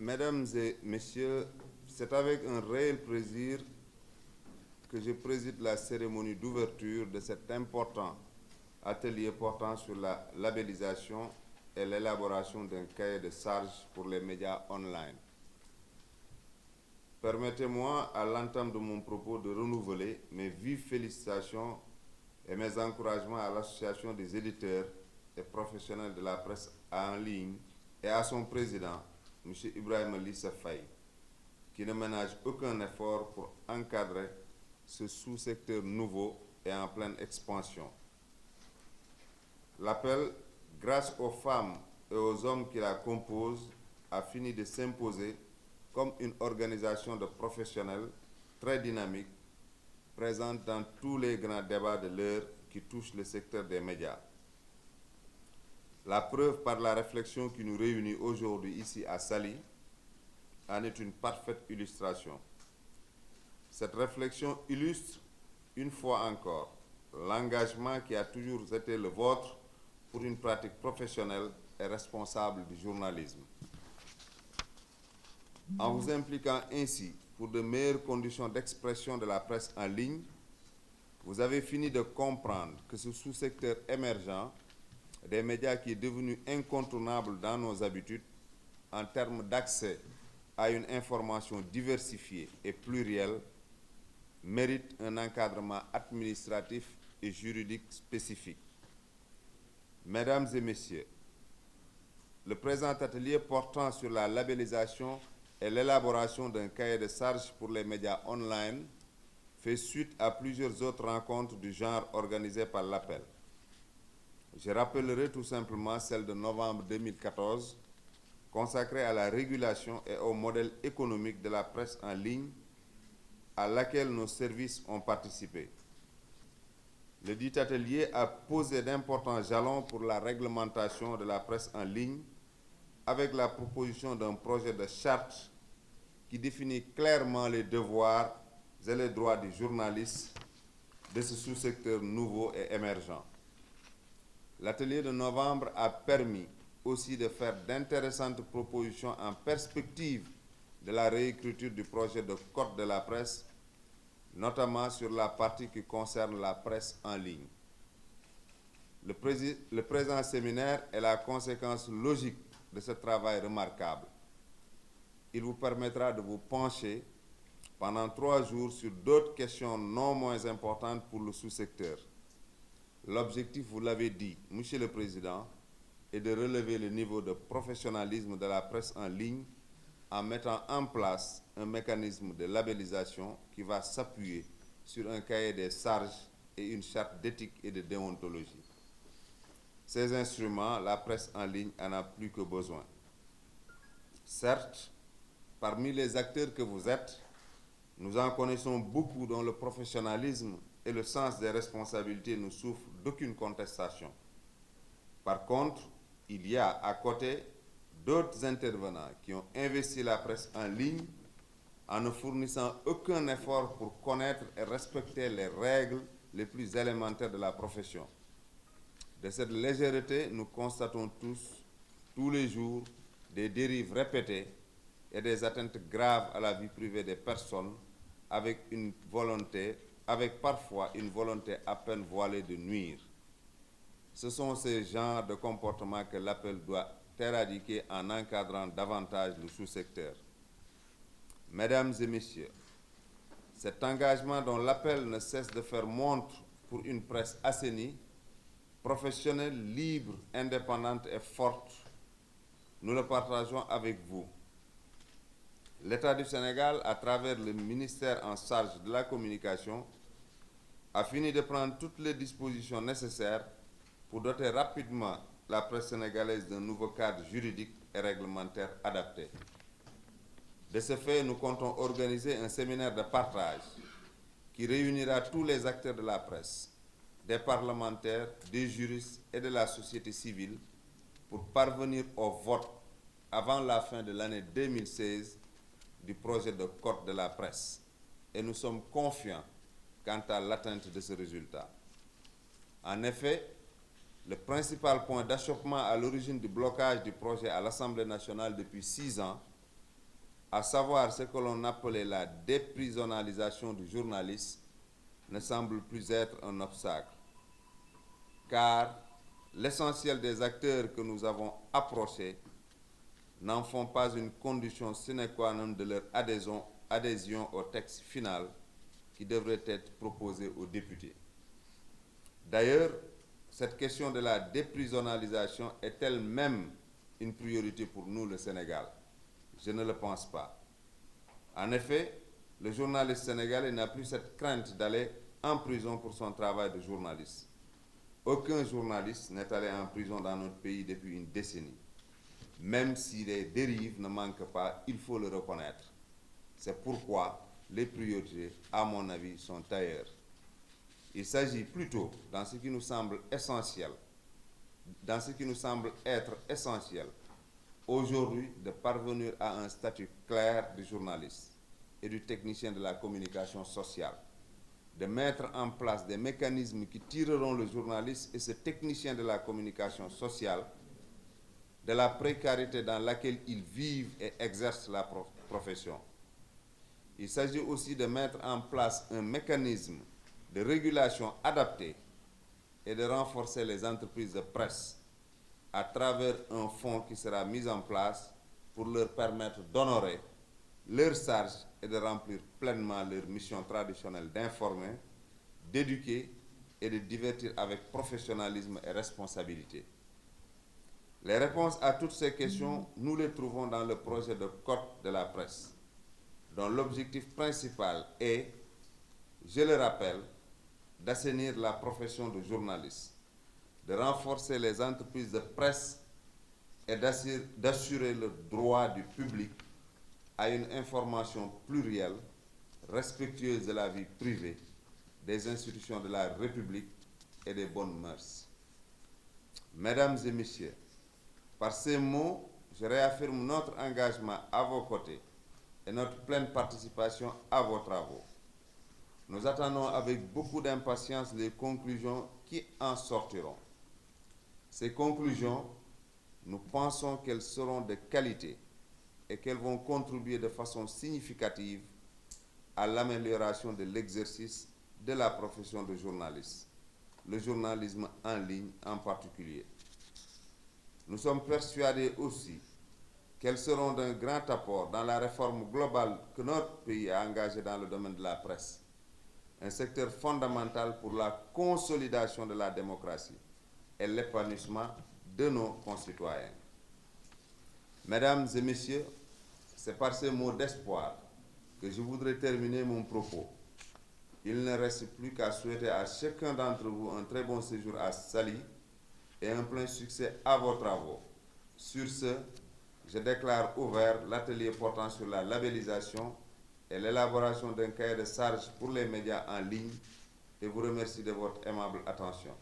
Mesdames et Messieurs, c'est avec un réel plaisir que je préside la cérémonie d'ouverture de cet important atelier portant sur la labellisation et l'élaboration d'un cahier de charges pour les médias online. Permettez-moi, à l'entame de mon propos, de renouveler mes vives félicitations et mes encouragements à l'Association des éditeurs et professionnels de la presse en ligne et à son président, M. Ibrahima Lissa Faye, qui ne ménage aucun effort pour encadrer ce sous-secteur nouveau et en pleine expansion. L'appel, grâce aux femmes et aux hommes qui la composent, a fini de s'imposer comme une organisation de professionnels très dynamique, présente dans tous les grands débats de l'heure qui touchent le secteur des médias. La preuve par la réflexion qui nous réunit aujourd'hui ici à Saly en est une parfaite illustration. Cette réflexion illustre, une fois encore, l'engagement qui a toujours été le vôtre pour une pratique professionnelle et responsable du journalisme. En vous impliquant ainsi pour de meilleures conditions d'expression de la presse en ligne, vous avez fini de comprendre que ce sous-secteur émergent des médias qui est devenu incontournable dans nos habitudes en termes d'accès à une information diversifiée et plurielle mérite un encadrement administratif et juridique spécifique. Mesdames et Messieurs, le présent atelier portant sur la labellisation et l'élaboration d'un cahier de charges pour les médias online fait suite à plusieurs autres rencontres du genre organisées par l'Appel. Je rappellerai tout simplement celle de novembre 2014, consacrée à la régulation et au modèle économique de la presse en ligne, à laquelle nos services ont participé. Le dit atelier a posé d'importants jalons pour la réglementation de la presse en ligne, avec la proposition d'un projet de charte qui définit clairement les devoirs et les droits des journalistes de ce sous-secteur nouveau et émergent. L'atelier de novembre a permis aussi de faire d'intéressantes propositions en perspective de la réécriture du projet de code de la presse, notamment sur la partie qui concerne la presse en ligne. Le présent séminaire est la conséquence logique de ce travail remarquable. Il vous permettra de vous pencher pendant 3 jours sur d'autres questions non moins importantes pour le sous-secteur. L'objectif, vous l'avez dit, Monsieur le Président, est de relever le niveau de professionnalisme de la presse en ligne en mettant en place un mécanisme de labellisation qui va s'appuyer sur un cahier des charges et une charte d'éthique et de déontologie. Ces instruments, la presse en ligne en a plus que besoin. Certes, parmi les acteurs que vous êtes, nous en connaissons beaucoup dont le professionnalisme et le sens des responsabilités ne souffrent d'aucune contestation. Par contre, il y a à côté d'autres intervenants qui ont investi la presse en ligne en ne fournissant aucun effort pour connaître et respecter les règles les plus élémentaires de la profession. De cette légèreté, nous constatons tous les jours, des dérives répétées et des atteintes graves à la vie privée des personnes avec parfois une volonté à peine voilée de nuire. Ce sont ces genres de comportements que l'Appel doit éradiquer en encadrant davantage le sous-secteur. Mesdames et Messieurs, cet engagement dont l'Appel ne cesse de faire montre pour une presse assainie, professionnelle, libre, indépendante et forte, nous le partageons avec vous. L'État du Sénégal, à travers le ministère en charge de la communication, a fini de prendre toutes les dispositions nécessaires pour doter rapidement la presse sénégalaise d'un nouveau cadre juridique et réglementaire adapté. De ce fait, nous comptons organiser un séminaire de partage qui réunira tous les acteurs de la presse, des parlementaires, des juristes et de la société civile pour parvenir au vote avant la fin de l'année 2016 du projet de code de la presse. Et nous sommes confiants quant à l'atteinte de ce résultat. En effet, le principal point d'achoppement à l'origine du blocage du projet à l'Assemblée nationale depuis 6 ans à savoir ce que l'on appelait la déprisonnalisation du journaliste, ne semble plus être un obstacle, car l'essentiel des acteurs que nous avons approchés n'en font pas une condition sine qua non de leur adhésion au texte final qui devrait être proposé aux députés. D'ailleurs, cette question de la déprisonnalisation est elle-même une priorité pour nous, le Sénégal. Je ne le pense pas. En effet, le journaliste sénégalais n'a plus cette crainte d'aller en prison pour son travail de journaliste. Aucun journaliste n'est allé en prison dans notre pays depuis une décennie. Même si les dérives ne manquent pas, il faut le reconnaître. C'est pourquoi les priorités, à mon avis, sont ailleurs. Il s'agit plutôt, dans ce qui nous semble essentiel, dans ce qui nous semble être essentiel, aujourd'hui, de parvenir à un statut clair du journaliste et du technicien de la communication sociale, de mettre en place des mécanismes qui tireront le journaliste et ce technicien de la communication sociale de la précarité dans laquelle ils vivent et exercent la profession. Il s'agit aussi de mettre en place un mécanisme de régulation adapté et de renforcer les entreprises de presse à travers un fonds qui sera mis en place pour leur permettre d'honorer leurs charges et de remplir pleinement leur mission traditionnelle d'informer, d'éduquer et de divertir avec professionnalisme et responsabilité. Les réponses à toutes ces questions, nous les trouvons dans le projet de code de la presse, dont l'objectif principal est, je le rappelle, d'assainir la profession de journaliste, de renforcer les entreprises de presse et d'assurer le droit du public à une information plurielle, respectueuse de la vie privée, des institutions de la République et des bonnes mœurs. Mesdames et messieurs, par ces mots, je réaffirme notre engagement à vos côtés et notre pleine participation à vos travaux. Nous attendons avec beaucoup d'impatience les conclusions qui en sortiront. Ces conclusions, nous pensons qu'elles seront de qualité et qu'elles vont contribuer de façon significative à l'amélioration de l'exercice de la profession de journaliste, le journalisme en ligne en particulier. Nous sommes persuadés aussi qu'elles seront d'un grand apport dans la réforme globale que notre pays a engagée dans le domaine de la presse, un secteur fondamental pour la consolidation de la démocratie et l'épanouissement de nos concitoyens. Mesdames et messieurs, c'est par ces mots d'espoir que je voudrais terminer mon propos. Il ne reste plus qu'à souhaiter à chacun d'entre vous un très bon séjour à Saly et un plein succès à vos travaux. Sur ce, je déclare ouvert l'atelier portant sur la labellisation et l'élaboration d'un cahier de charges pour les médias en ligne et vous remercie de votre aimable attention.